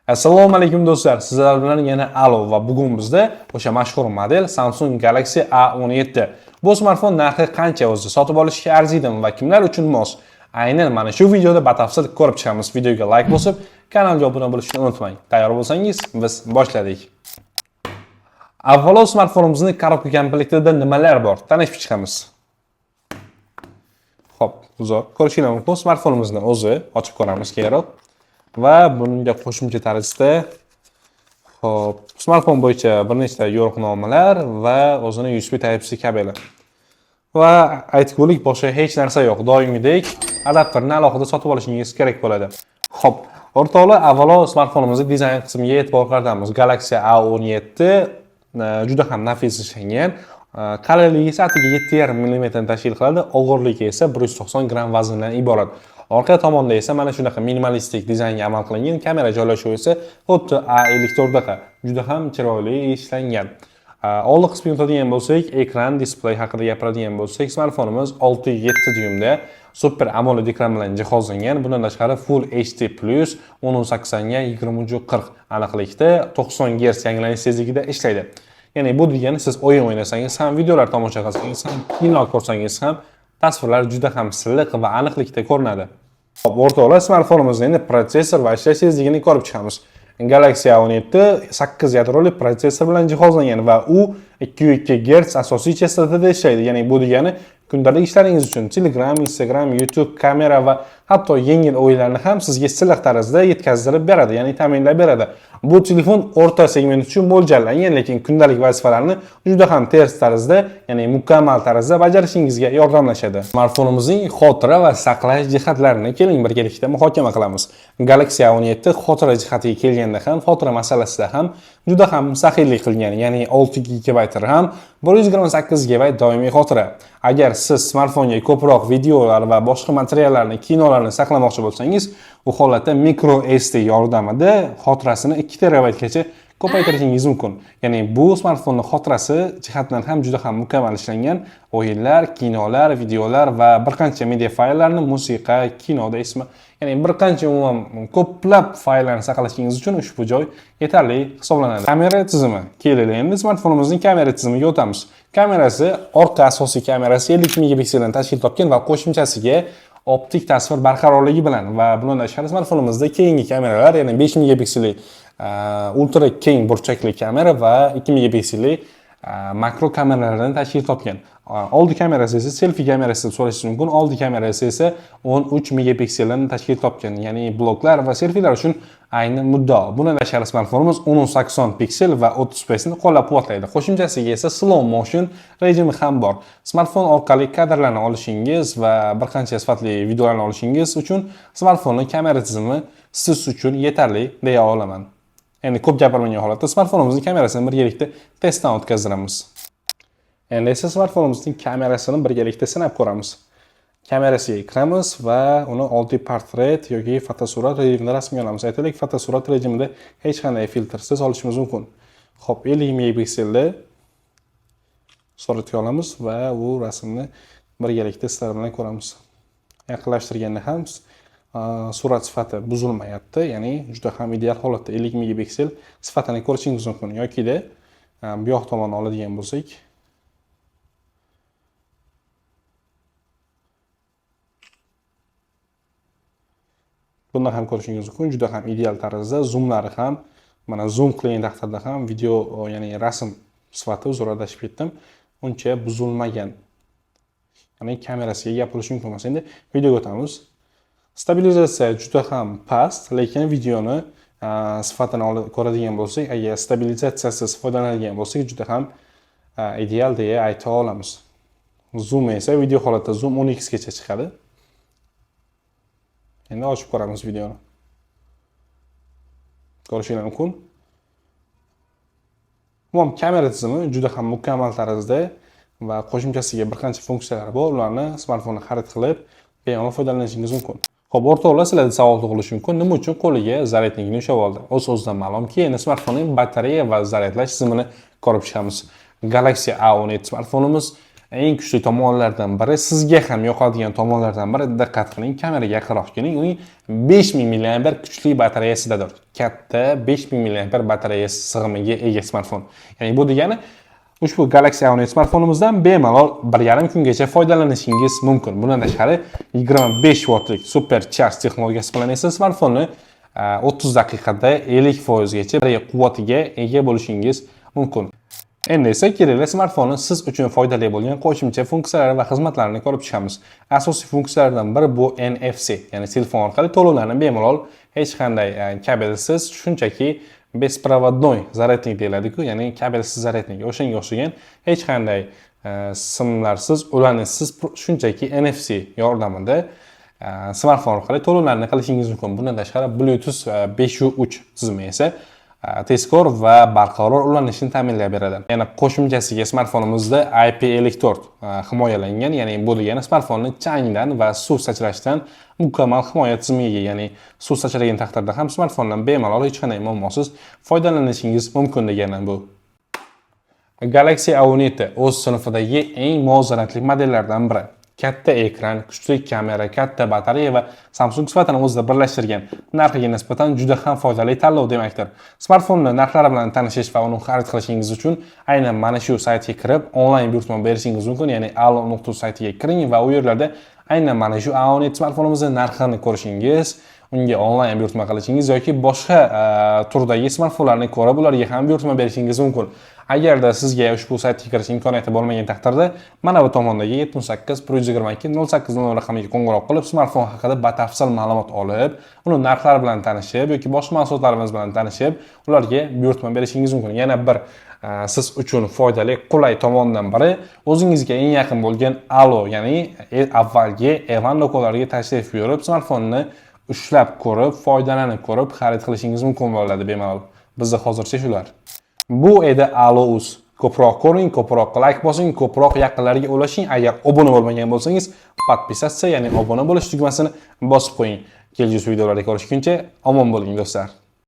Assalomu alaykum do'stlar. Sizlar bilan yana Alo va bugun bizda o'sha mashhur model Samsung Galaxy A17. Bu smartfon narxi qancha o'zi? Sotib olishga arziydimi va kimlar uchun mos? Aynan mana shu videoda batafsil ko'rib chiqamiz. Videoga like bosib, kanalga obuna bo'lishni unutmang. Tayyor bo'lsangiz, biz boshladik. Avvalo smartfonimizning korobka komplektida nimalar bor? Tanishib chiqamiz. Xo'p, uzr. Ko'rishingiz mumkin smartfonimizni o'zi ochib ko'ramiz keyinroq. Va bunga qo'shimcha tarzda hop smartfon bo'yicha bir nechta yo'riqnomalar va o'zini USB Type-C kabeli. Va aytgulik boshqa hech narsa yo'q. Doimgidek adapterni alohida sotib olishingiz kerak bo'ladi. Hop, o'rtoqlar, avvalo smartfonimizning dizayn qismiga e'tibor qaratamiz. Galaxy A17 juda ham nafis ishlangan. Qalinligi esa 7,5 mm tashkil qiladi, og'irligi esa 190 gramm vazndan iborat. Orqa tomonda esa mana shunaqa minimalistik dizaynga amal qilingan, kamera joylashuvi esa xuddi A54 daqa juda ham chiroyli ishlangan. Old qismiga o'tadigan bo'lsak, ekran displey haqida gapiradigan bo'lsak, smartfonimiz 6.7 dyumda Super AMOLED ekran bilan jihozlangan. Bundan tashqari Full HD+ 1080 ga 20:40 aniqlikda 90 Hz yanglanish tezligida ishlaydi. Ya'ni bu degani siz o'yin o'ynasangiz ham, videolar tomosha qilsangiz ham, kino ko'rsangiz ham tasvirlar juda ham silliq va aniqlikda ko'rinadi. Hop, o'rtoqlar, smartfonimizda endi protsessor va ishlash tezligini ko'rib chiqamiz. Galaxy A17 8 yadroli protsessor bilan jihozlangan va u 2.2 Hz asosiy chastotada ishlaydi. Ya'ni bu degani kundalik ishlaringiz uchun Telegram, Instagram, YouTube, kamera va hatto yengil o'yinlarni ham sizga silliq tarzda yetkazib beradi, ya'ni ta'minlab beradi. Bu telefon o'rta segment uchun mo'ljallangan, lekin kundalik vazifalarni juda ham tez tarzda, ya'ni mukammal tarzda bajarishingizga yordamlashadi. Smartfonimizning xotira va saqlash jihatlarini keling birgalikda muhokama qilamiz. Galaxy A17 xotira jihatiga kelganda ham, xotira masalasida ham juda ham saxiylik qilgan, ya'ni 6 GB RAM, 128 GB doimiy xotira. Agar siz smartfonga ko'proq videolar va boshqa materiallarni, kinolarni saqlamoqchi bo'lsangiz, bu holatda micro SD yordamida xotirasini 2 TB gacha ko'paytirishingiz mumkin. Ya'ni bu smartfonning xotirasi jihatidan ham juda ham mukammal ishlangan. O'yinlar, kinolar, videolar va bir qancha media fayllarni, musiqa, kinoda ismi, ya'ni bir qancha umuman ko'plab fayllarni saqlashingiz uchun ushbu joy yetarli hisoblanadi. Kamera tizimi. Keling, endi smartfonimizning kamera tizimiga o'tamiz. Kamerasi, orqa asosiy kamerasi 50 megapikseldan tashkil topgan va qo'shimchasiga optik tasvir barqarorligi bilan va bundan tashqari smartfonimizda keyingi kameralar, ya'ni 5 megapikselli ultra keng burchakli kamera va 2 megapikselli makro kameralardan tashkil topgan. Oldi kamerasi esa selfie kamerasi deb so'rashingiz mumkin. Oldi kamerasi esa 13 megapikseldan tashkil topgan, ya'ni bloglar va selfilar uchun ayni muddao. Bundan tashqari smartfonimiz 1080 piksel va 30 fps ni qo'llab-quvvatlaydi. Qo'shimchasiga esa slow motion rejimi ham bor. Smartfon orqali kadrlarni olishingiz va bir qancha sifatli videolarni olishingiz uchun smartfonning kamera tizimi siz uchun yetarli deya olaman. Endi ko'p gapirmagan holatda smartfonimizning kamerasini birgalikda testdan o'tkazdiramiz. Endi esa smartfonimizning kamerasini birgalikda sinab ko'ramiz. Kamerasiga kiramiz va uni oddiy portret yoki fotosurat rejimida rasmga olamiz. Aytaylik, fotosurat rejimida hech qanday filtrsiz olishimiz mumkin. Xo'p, 50 megapikselda suratga olamiz va bu rasmni birgalikda sizlar bilan ko'ramiz. Yaqinlashtirganda ham surat sifati buzilmayapti, ya'ni juda ham ideal holatda 50 megapiksel sifatini ko'rishingiz mumkin. Yoki-da bu yoq tomonni oladigan bo'lsak, bundan ham ko'rishingiz mumkin. Juda ham ideal tarzda zoomlari ham, mana zoom qilgan taqdirda ham video, ya'ni rasm sifati zo'radashib ketdim, uncha buzilmagan. Ya'ni kamerasiga gapirish mumkin emas. Endi videoga o'tamiz. Stabilizatsiya juda ham past, lekin videoni sifatini ko'radigan bo'lsak, agar stabilizatsiyasiz foydalanadigan bo'lsak, juda ham ideal deya ayta olamiz. Zoom esa video holatda zoom 10x gacha chiqadi. Endi ochib ko'ramiz videoni. Ko'rishingiz mumkin. Umuman kamera tizimi juda ham mukammal tarzda va qo'shimchasiga bir qancha funksiyalar bor. Ularni smartfonni xarid qilib, bemalol foydalanishingiz mumkin. Xo'p, o'rtoqlar, sizlarda savol tug'ilishi mumkin. Nima uchun qo'liga zaryadnikni ushlab oldi? O'z-o'zidan ma'lumki, endi smartfonning batareya va zaryadlash tizimini ko'rib chiqamiz. Galaxy A17 smartfonimiz eng kuchli tomonlardan biri, sizga ham yoqadigan tomonlardan biri, diqqat qiling, kameraga yaqinroq keling. Uning 5000 mAh kuchli batareyasidadir. Katta 5000 mAh batareyasi sig'imiga ega smartfon. Ya'ni bu degani ushbu Galaxy A17 smartfonimizdan bemalol 1,5 kungacha foydalanishingiz mumkin. Bundan tashqari 25 wattlik super charge texnologiyasi bilan esa smartfonni 30 daqiqada 50% gacha quvvatiga ega bo'lishingiz mumkin. Endi esa kerakli smartfonni siz uchun foydali bo'lgan qo'shimcha funksiyalar va xizmatlarni ko'rib chiqamiz. Asosiy funksiyalardan biri bu NFC, ya'ni telefon orqali to'lovlarni bemalol hech qanday kabelsiz, shunchaki bespроводной zaryadnik deyiladi-ku, ya'ni kabelsiz zaryadnik. O'shanga o'xshagan hech qanday simlarsiz, ulanishsiz, shunchaki NFC yordamida smartfon orqali to'lovlarni qilishingiz mumkin. Bundan tashqari Bluetooth 5.3 tizimi esa tezkor va barqaror ulanishni ta'minlab beradi. Yana qo'shimchasiga smartfonimizda IP54 himoyalangan, ya'ni bu degani smartfonni changdan va suv sachrashdan mukammal himoya tizimiga ega, ya'ni suv sachragan taqdirda ham smartfondan bemalol hech qanday muammosiz foydalanishingiz mumkin degani bu. Galaxy A17 o'z sinfidagi eng muvozanatli modellardan biri. Katta ekran, kuchli kamera, katta batareya va Samsung sifatini o'zida birlashtirgan narxiga nisbatan juda ham foydali tanlov demakdir. Smartfonni narxlari bilan tanishish va uni xarid qilishingiz uchun aynan mana shu saytga kirib, onlayn buyurtma berishingiz mumkin, ya'ni alo.uz saytiga kiring va u yerlarda aynan mana shu A17 smartfonimizning narxini ko'rishingiz, unga onlayn buyurtma qilishingiz yoki boshqa turdagi smartfonlarni ko'rib, ularga ham buyurtma berishingiz mumkin. Agarda sizga ushbu saytga kirish imkoniyati bo'lmagan taqdirda, mana bu tomondagi 78 122 0800 raqamiga qo'ng'iroq qilib, smartfon haqida batafsil ma'lumot olib, uni narxlari bilan tanishib yoki boshqa mahsulotlarimiz bilan tanishib, ularga buyurtma berishingiz mumkin. Yana bir siz uchun foydali, qulay tomondan biri, o'zingizga eng yaqin bo'lgan Alo, ya'ni avvalgi Evan do'konlariga tashrif buyurib, smartfonni ushlab ko'rib, foydalanib ko'rib, xarid qilishingiz mumkin bo'ladi bemalol. Bizda hozircha shular. Bu edi alo.uz. Ko'proq ko'ring, ko'proq like bosing, ko'proq yaqinlarga ulashing. Agar obuna bo'lmagan bo'lsangiz, podpisatsiya, ya'ni obuna bo'lish tugmasini bosib qo'ying. Kelgusi videolarda ko'rishguncha omon bo'ling do'stlar.